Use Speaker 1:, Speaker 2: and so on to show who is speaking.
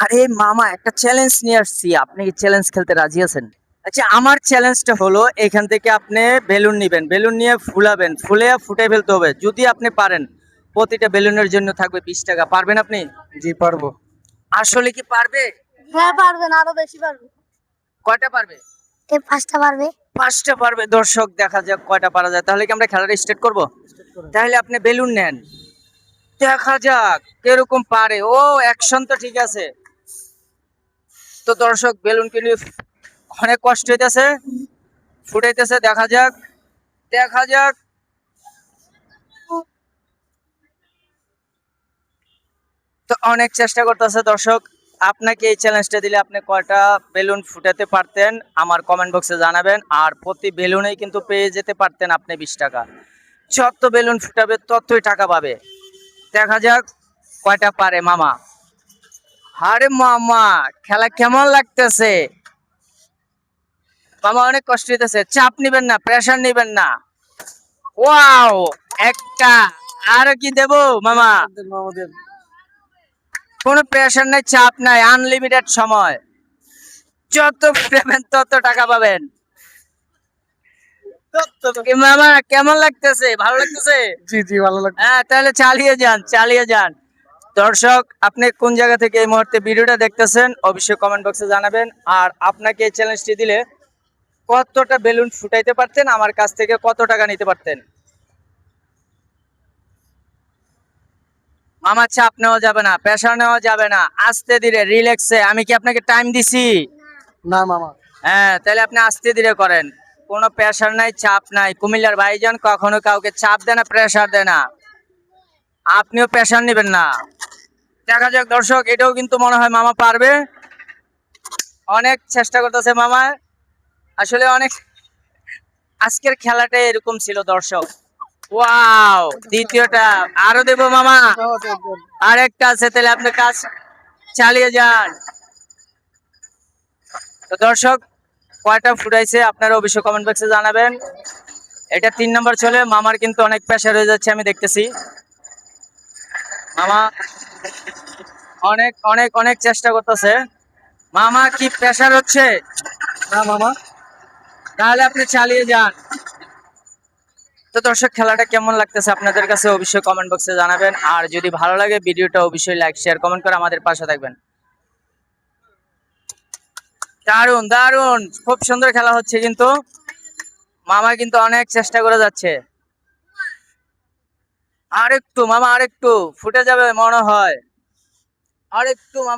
Speaker 1: আরে মামা, একটা চ্যালেঞ্জ নিয়ে আসছি, আপনি কি চ্যালেঞ্জ খেলতে রাজি আছেন? আচ্ছা, আমার চ্যালেঞ্জটা হলো এখান থেকে আপনি বেলুন নিবেন, বেলুন নিয়ে ফুলাবেন, ফুলে ফুটে ফেলতে হবে। যদি আপনি পারেন, প্রতিটা বেলুনের জন্য থাকবে 20 টাকা। পারবেন আপনি?
Speaker 2: জি পারবো।
Speaker 1: আসলে কি পারবে?
Speaker 3: হ্যাঁ পারবেন, আরো বেশি পারবে।
Speaker 1: কয়টা পারবে?
Speaker 3: এই 5টা পারবে।
Speaker 1: 5টা পারবে। দর্শক, দেখা যাক কয়টা পারা যায়। তাহলে কি আমরা খেলাটা স্টার্ট করব? তাহলে আপনি বেলুন নেন, দেখা যাক কিরকম পারে। ও, অ্যাকশন তো ঠিক আছে। তো দর্শক, বেলুন কিনে অনেক কষ্ট হইতেছে, ফুটাইতেছে। দেখা যাক, দেখা যাক। তো অনেক চেষ্টা করতেছে দর্শক। আপনাকে এই চ্যালেঞ্জটা দিলে আপনি কয়টা বেলুন ফুটাতে পারতেন আমার কমেন্ট বক্সে জানাবেন। আর প্রতি বেলুনেই কিন্তু পেয়ে যেতে পারতেন আপনি 20 টাকা। যত বেলুন ফুটাবে ততই টাকা পাবে। দেখা যাক কয়টা পারে মামা। আরে মামা, খেলা কেমন লাগতেছে? মামা অনেক কষ্ট হইতেছে, চাপ নিবেন না, প্রেসার নিবেন না। ওয়াও, একটা। আরো কি দেবো মামা?
Speaker 2: আমাদের
Speaker 1: কোনো প্রেসার নাই, চাপ নাই, আনলিমিটেড সময়। যত ফুটাবেন তত টাকা পাবেন। কি মামা, কেমন লাগতেছে? ভালো লাগতেছে?
Speaker 2: জি জি ভালো লাগছে।
Speaker 1: হ্যাঁ, তাহলে চালিয়ে যান, চালিয়ে যান। দর্শক, আপনি কোন জায়গা থেকে এই মুহূর্তে ভিডিওটা দেখতেছেন অবশ্যই কমেন্ট বক্সে জানাবেন। আর আপনাকে এই চ্যালেঞ্জটি দিলে কতটা বেলুন ফুটাইতে পারতেন, আমার কাছ থেকে কত টাকা নিতে পারতেন? মামা, চাপ নেওয়া যাবে না, প্রেশার নেওয়া যাবে না, আস্তে ধীরে রিল্যাক্সে। আমি কি আপনাকে টাইম দিছি?
Speaker 2: না মামা।
Speaker 1: হ্যাঁ, তাহলে আপনি আস্তে ধীরে করেন। কোনো প্রেশার নাই, চাপ নাই। কুমিল্লার ভাইজান কখনো কাউকে চাপ দেয় না, প্রেশার দেয় না। আপনিও প্রেশার নেবেন না। দেখা যাক দর্শক, এটাও কিন্তু মনে হয় মামা পারবে। অনেক চেষ্টা করতেছে মামা, আসলে অনেক। আজকের খেলাটা এরকম ছিল দর্শক। ওয়াও, দ্বিতীয়টা। আরো দেবো মামা? আরেকটা আছে, তাহলে আপনি কাজ চালিয়ে যান। তো দর্শক, কয়টা ফুটাইছে আপনারা অবশ্যই কমেন্ট বক্সে জানাবেন। এটা 3 নম্বর চলে। মামার কিন্তু অনেক প্রেশার হয়ে যাচ্ছে, আমি দেখতেছি। মামা অনেক অনেক অনেক চেষ্টা করতেছে। মামা কি প্রেশার হচ্ছে?
Speaker 2: না মামা।
Speaker 1: তাহলে আপনি চালিয়ে যান। তো দর্শক, খেলাটা কেমন লাগতেছে আপনাদের কাছে অবশ্যই কমেন্ট বক্সে জানাবেন। আর যদি ভালো লাগে ভিডিওটা অবশ্যই লাইক শেয়ার কমেন্ট করে আমাদের পাশে থাকবেন। দারুন দারুন, খুব সুন্দর খেলা হচ্ছে কিন্তু। মামা কিন্তু অনেক চেষ্টা করে যাচ্ছে। আরেকটু মামা, আরেকটু ফুটে যাবে মনে হয়। আরেকটু মামা।